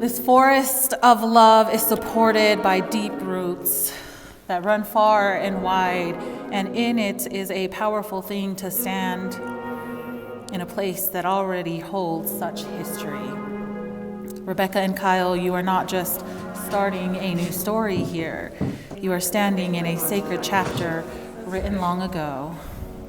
This forest of love is supported by deep roots that run far and wide, and in it is a powerful thing to stand in a place that already holds such history. Rebecca and Kyle, you are not just starting a new story here. You are standing in a sacred chapter written long ago.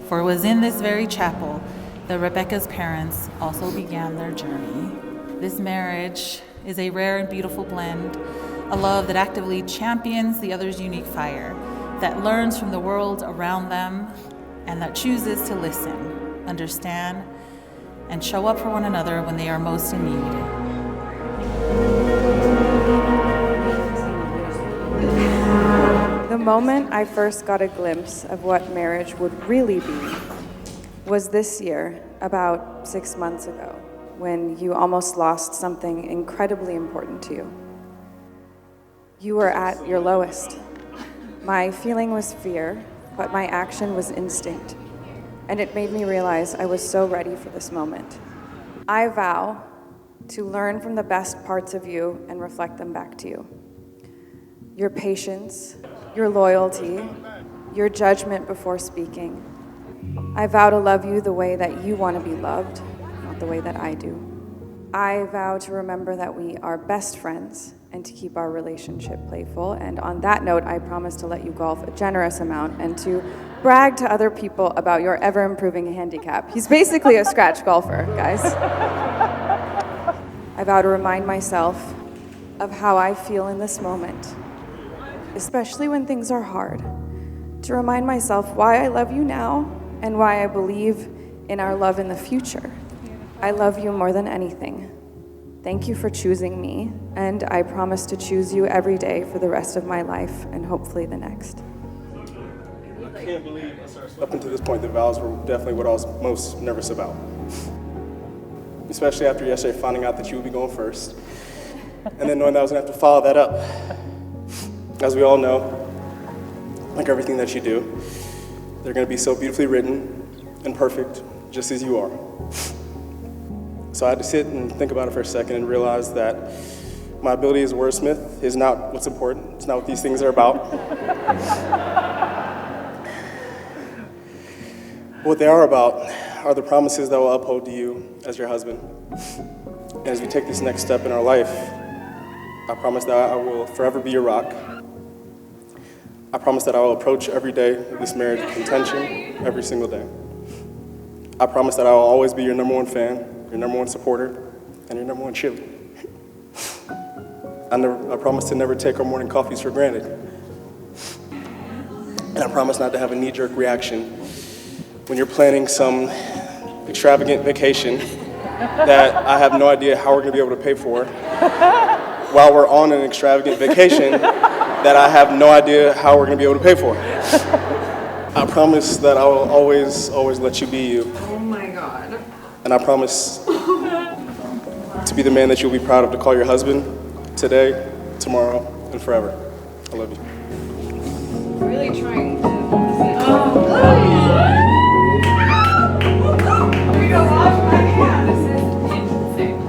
For it was in this very chapel that Rebecca's parents also began their journey. This marriage is a rare and beautiful blend, a love that actively champions the other's unique fire, that learns from the world around them, and that chooses to listen, understand, and show up for one another when they are most in need. The moment I first got a glimpse of what marriage would really be was this year, about 6 months ago, when you almost lost something incredibly important to you. You were at your lowest. My feeling was fear, but my action was instinct. And it made me realize I was so ready for this moment. I vow to learn from the best parts of you and reflect them back to you. Your patience, your loyalty, your judgment before speaking. I vow to love you the way that you want to be loved, not the way that I do. I vow to remember that we are best friends and to keep our relationship playful. And on that note, I promise to let you golf a generous amount and to brag to other people about your ever-improving handicap. He's basically a scratch golfer, guys. I vow to remind myself of how I feel in this moment, especially when things are hard, to remind myself why I love you now and why I believe in our love in the future. I love you more than anything. Thank you for choosing me, and I promise to choose you every day for the rest of my life and hopefully the next. I can't believe up until this point the vows were definitely what I was most nervous about. Especially after yesterday finding out that you would be going first, and then knowing that I was gonna have to follow that up. As we all know, like everything that you do, they're gonna be so beautifully written and perfect, just as you are. So I had to sit and think about it for a second and realize that my ability as a wordsmith is not what's important. It's not what these things are about. What they are about are the promises that will uphold to you as your husband. And as we take this next step in our life, I promise that I will forever be your rock. I promise that I will approach every day of this marriage with intention every single day. I promise that I will always be your #1 fan, your #1 supporter, and your #1 cheerleader. I promise to never take our morning coffees for granted. And I promise not to have a knee-jerk reaction when you're planning some extravagant vacation that I have no idea how we're gonna be able to pay for while we're on an extravagant vacation that I have no idea how we're gonna be able to pay for. I promise that I will always let you be you. Oh my God. And I promise to be the man that you'll be proud of to call your husband today, tomorrow, and forever. I love you. Really trying to. We go off my hand. This is insane.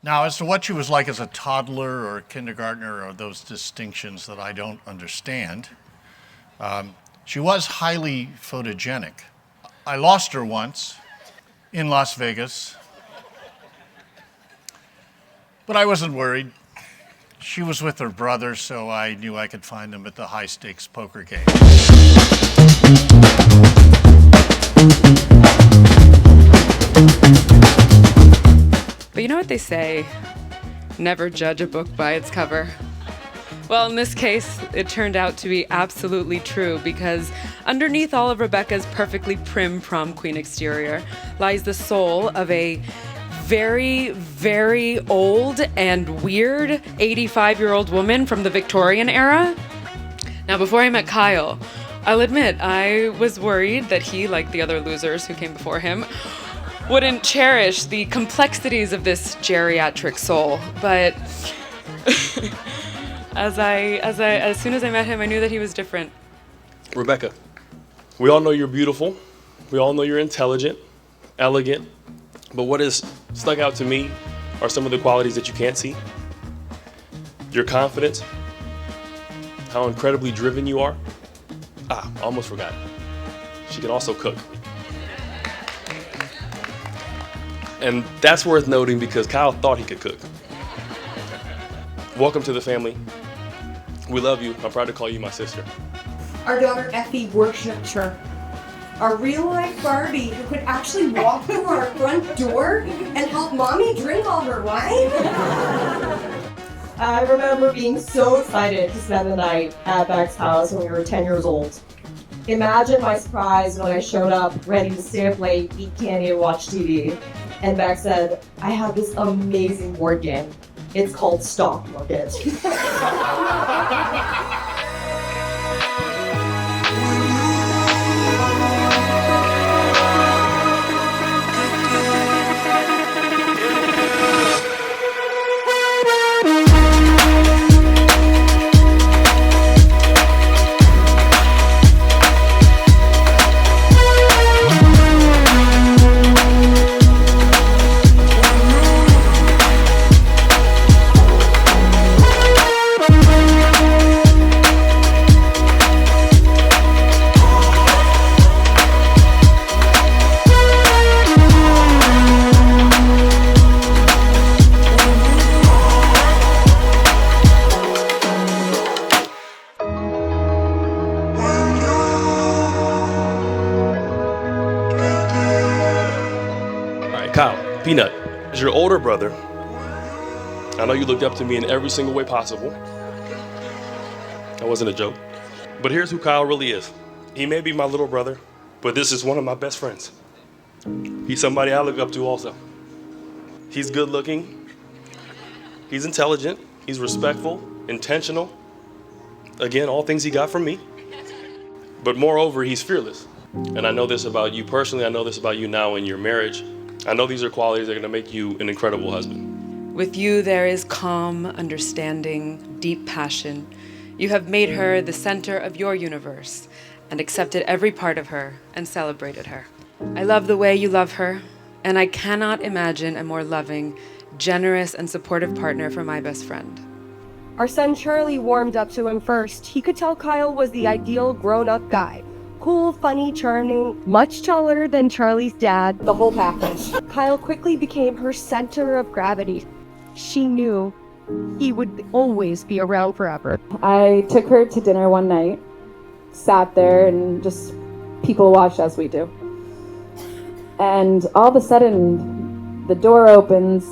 Now, as to what she was like as a toddler or a kindergartner or those distinctions that I don't understand, she was highly photogenic. I lost her once in Las Vegas, but I wasn't worried. She was with her brother, so I knew I could find them at the high-stakes poker game. But you know what they say? Never judge a book by its cover. Well, in this case, it turned out to be absolutely true, because underneath all of Rebecca's perfectly prim prom queen exterior lies the soul of a very, very old and weird 85-year-old woman from the Victorian era. Now, before I met Kyle, I'll admit I was worried that he, like the other losers who came before him, wouldn't cherish the complexities of this geriatric soul. But as soon as I met him, I knew that he was different. Rebecca, we all know you're beautiful. We all know you're intelligent, elegant. But what has stuck out to me are some of the qualities that you can't see. Your confidence, how incredibly driven you are. I almost forgot. She can also cook. And that's worth noting because Kyle thought he could cook. Welcome to the family. We love you. I'm proud to call you my sister. Our daughter Effie worshipped her. A real-life Barbie who could actually walk through our front door and help Mommy drink all her wine. I remember being so excited to spend the night at Beck's house when we were 10 years old. Imagine my surprise when I showed up ready to stay up late, eat candy, and watch TV. And Beck said, I have this amazing board game. It's called Stock Market. Kyle, Peanut, as your older brother, I know you looked up to me in every single way possible. That wasn't a joke. But here's who Kyle really is. He may be my little brother, but this is one of my best friends. He's somebody I look up to also. He's good looking, he's intelligent, he's respectful, intentional. Again, all things he got from me. But moreover, he's fearless. And I know this about you personally, I know this about you now in your marriage. I know these are qualities that are gonna make you an incredible husband. With you, there is calm, understanding, deep passion. You have made her the center of your universe and accepted every part of her and celebrated her. I love the way you love her, and I cannot imagine a more loving, generous, and supportive partner for my best friend. Our son Charlie warmed up to him first. He could tell Kyle was the ideal grown-up guy. Cool, funny, charming, much taller than Charlie's dad, the whole package. Kyle quickly became her center of gravity. She knew he would always be around forever. I took her to dinner one night, sat there and just people watched as we do. And all of a sudden, the door opens,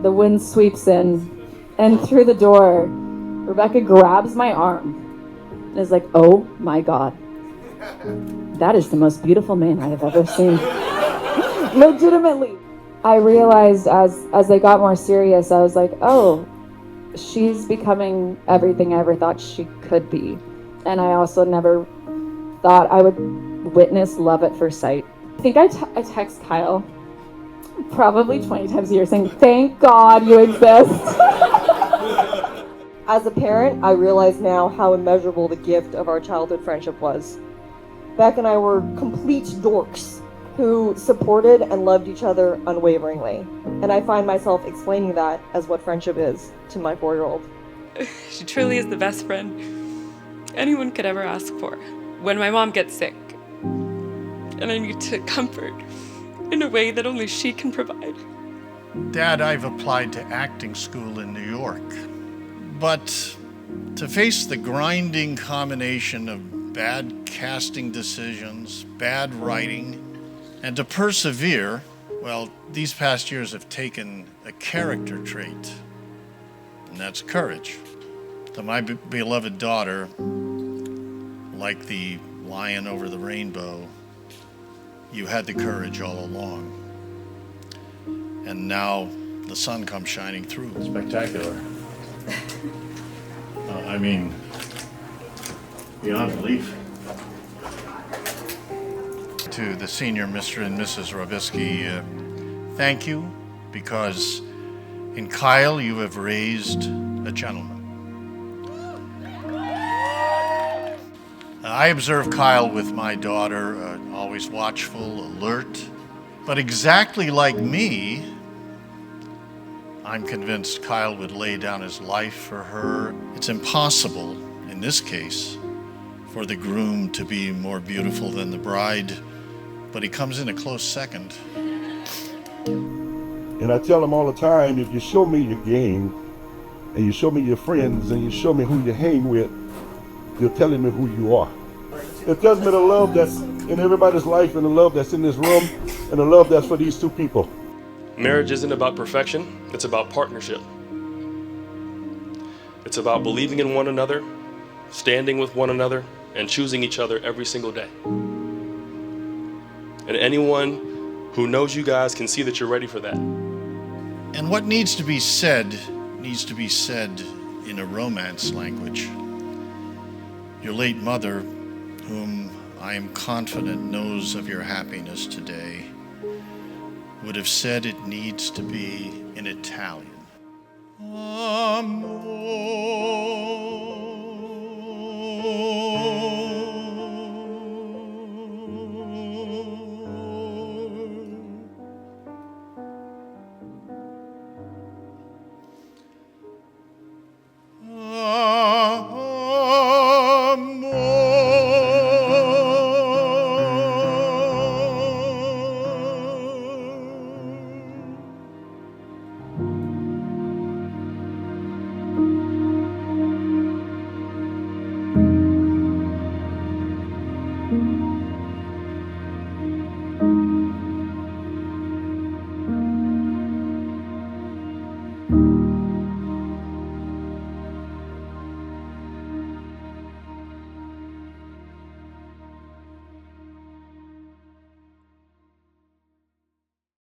the wind sweeps in, and through the door, Rebecca grabs my arm and is like, oh my God. That is the most beautiful man I have ever seen. Legitimately. I realized as they got more serious, I was like, oh, she's becoming everything I ever thought she could be. And I also never thought I would witness love at first sight. I think I text Kyle probably 20 times a year saying, thank God you exist. As a parent, I realize now how immeasurable the gift of our childhood friendship was. Beck and I were complete dorks, who supported and loved each other unwaveringly. And I find myself explaining that as what friendship is to my 4-year-old. She truly is the best friend anyone could ever ask for. When my mom gets sick, and I need to comfort in a way that only she can provide. Dad, I've applied to acting school in New York, but to face the grinding combination of bad casting decisions, bad writing, and to persevere, well, these past years have taken a character trait, and that's courage. To my beloved daughter, like the lion over the rainbow, you had the courage all along. And now the sun comes shining through. Spectacular. I mean, beyond belief. To the senior Mr. and Mrs. Robisky, thank you, because in Kyle you have raised a gentleman. I observe Kyle with my daughter, always watchful, alert, but exactly like me, I'm convinced Kyle would lay down his life for her. It's impossible, in this case, for the groom to be more beautiful than the bride, but he comes in a close second. And I tell them all the time, if you show me your game, and you show me your friends, and you show me who you hang with, you're telling me who you are. It tells me the love that's in everybody's life, and the love that's in this room, and the love that's for these two people. Marriage isn't about perfection, it's about partnership. It's about believing in one another, standing with one another, and choosing each other every single day. And anyone who knows you guys can see that you're ready for that. And what needs to be said in a romance language. Your late mother, whom I am confident knows of your happiness today, would have said it needs to be in Italian. Amore.